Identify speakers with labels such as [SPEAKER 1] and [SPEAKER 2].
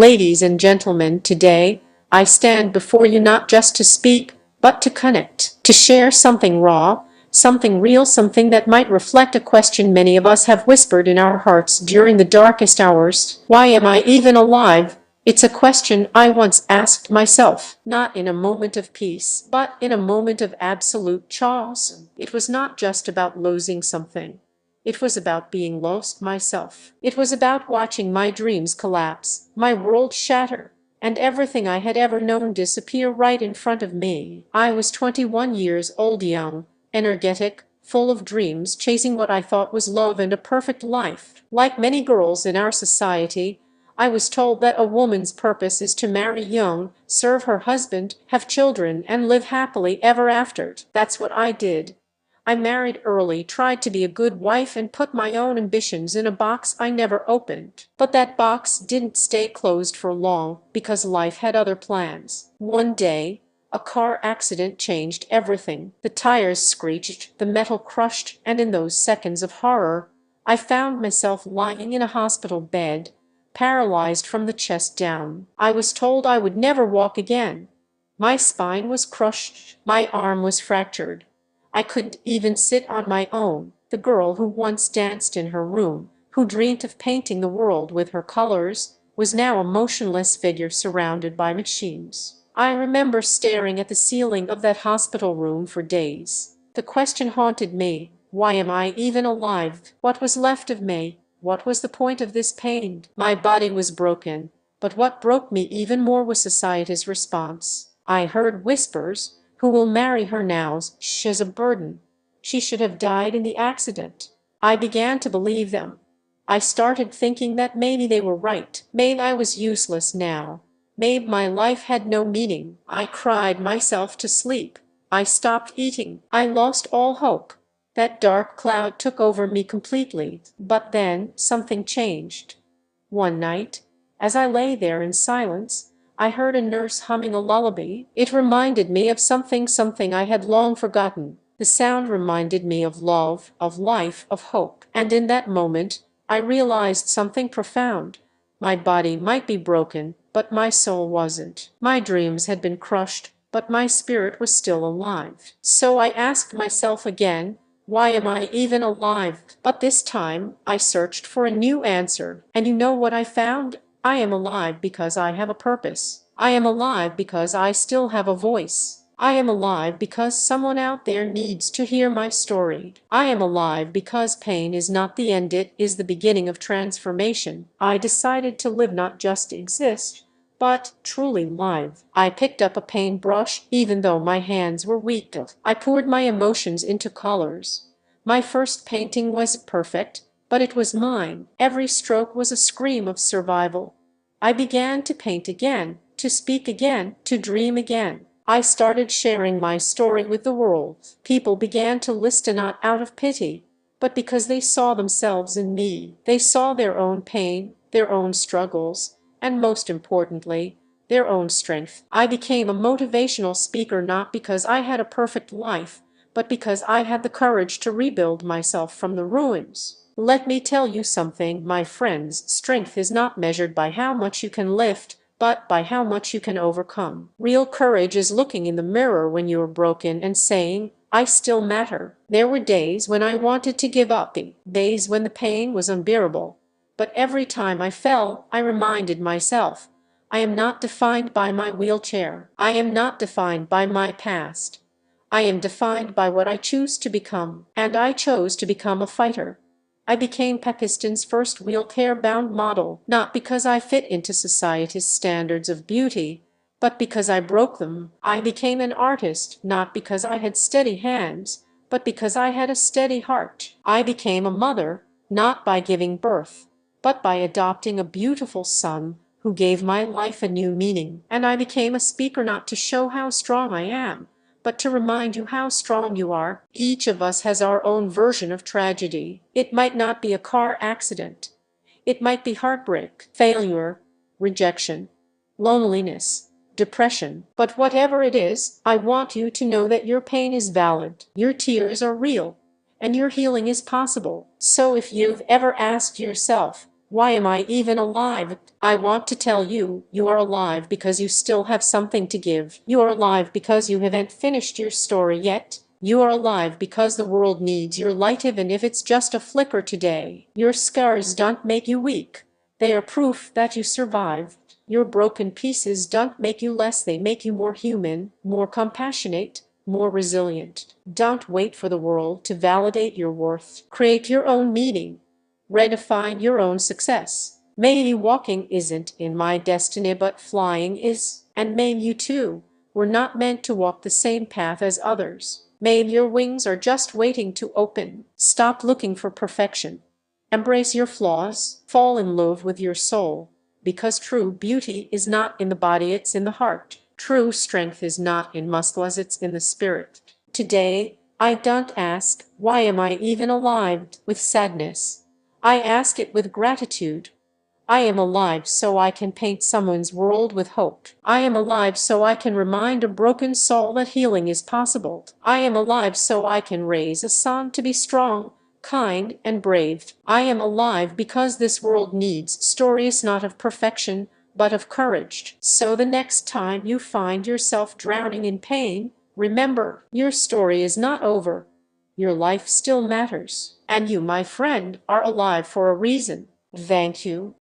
[SPEAKER 1] Ladies and gentlemen, today, I stand before you not just to speak, but to connect, to share something raw, something real, something that might reflect a question many of us have whispered in our hearts during the darkest hours. Why am I even alive? It's a question I once asked myself, not in a moment of peace, but in a moment of absolute chaos. It was not just about losing something. It was about being lost myself. It was about watching my dreams collapse, my world shatter, and everything I had ever known disappear right in front of me. I was 21 years old, young, energetic, full of dreams, chasing what I thought was love and a perfect life. Like many girls in our society, I was told that a woman's purpose is to marry young, serve her husband, have children, and live happily ever after. That's what I did. I married early, tried to be a good wife, and put my own ambitions in a box I never opened. But that box didn't stay closed for long, because life had other plans. One day, a car accident changed everything. The tires screeched, the metal crushed, and in those seconds of horror, I found myself lying in a hospital bed, paralyzed from the chest down. I was told I would never walk again. My spine was crushed, my arm was fractured. I couldn't even sit on my own. The girl who once danced in her room, who dreamed of painting the world with her colors, was now a motionless figure surrounded by machines. I remember staring at the ceiling of that hospital room for days. The question haunted me: why am I even alive? What was left of me? What was the point of this pain? My body was broken, but what broke me even more was society's response. I heard whispers: who will marry her now? She's a burden. She should have died in the accident. I began to believe them. I started thinking that maybe they were right. Maybe I was useless now. Maybe my life had no meaning. I cried myself to sleep. I stopped eating. I lost all hope. That dark cloud took over me completely. But then something changed. One night, as I lay there in silence, I heard a nurse humming a lullaby. It reminded me of something I had long forgotten. The sound reminded me of love, of life, of hope. And in that moment, I realized something profound. My body might be broken, but my soul wasn't. My dreams had been crushed, but my spirit was still alive. So I asked myself again, why am I even alive? But this time, I searched for a new answer. And you know what I found? I am alive because I have a purpose. I am alive because I still have a voice. I am alive because someone out there needs to hear my story. I am alive because pain is not the end, it is the beginning of transformation. I decided to live, not just exist, but truly live. I picked up a paintbrush, even though my hands were weak. I poured my emotions into colors. My first painting wasn't perfect, but it was mine. Every stroke was a scream of survival. I began to paint again, to speak again, to dream again. I started sharing my story with the world. People began to listen, not out of pity, but because they saw themselves in me. They saw their own pain, their own struggles, and most importantly, their own strength. I became a motivational speaker not because I had a perfect life, but because I had the courage to rebuild myself from the ruins. Let me tell you something, my friends, strength is not measured by how much you can lift, but by how much you can overcome. Real courage is looking in the mirror when you are broken and saying, I still matter. There were days when I wanted to give up, days when the pain was unbearable. But every time I fell, I reminded myself, I am not defined by my wheelchair. I am not defined by my past. I am defined by what I choose to become. And I chose to become a fighter. I became Pakistan's first wheelchair-bound model, not because I fit into society's standards of beauty, but because I broke them. I became an artist, not because I had steady hands, but because I had a steady heart. I became a mother, not by giving birth, but by adopting a beautiful son who gave my life a new meaning. And I became a speaker not to show how strong I am, but to remind you how strong you are. Each of us has our own version of tragedy. It might not be a car accident. It might be heartbreak, failure, rejection, loneliness, depression. But whatever it is, I want you to know that your pain is valid, your tears are real, and your healing is possible. So if you've ever asked yourself, Why am I even alive? I want to tell you, you are alive because you still have something to give. You are alive because you haven't finished your story yet. You are alive because the world needs your light, even if it's just a flicker today. Your scars don't make you weak. They are proof that you survived. Your broken pieces don't make you less, they make you more human, more compassionate, more resilient. Don't wait for the world to validate your worth. Create your own meaning. Redefine your own success. Maybe walking isn't in my destiny, but flying is. And maybe you too. We're not meant to walk the same path as others. Maybe your wings are just waiting to open. Stop looking for perfection. Embrace your flaws. Fall in love with your soul. Because true beauty is not in the body, it's in the heart. True strength is not in muscles, it's in the spirit. Today, I don't ask, why am I even alive, with sadness. I ask it with gratitude. I am alive so I can paint someone's world with hope. I am alive so I can remind a broken soul that healing is possible. I am alive so I can raise a son to be strong, kind, and brave. I am alive because this world needs stories not of perfection, but of courage. So the next time you find yourself drowning in pain, remember, your story is not over. Your life still matters. And you, my friend, are alive for a reason. Thank you.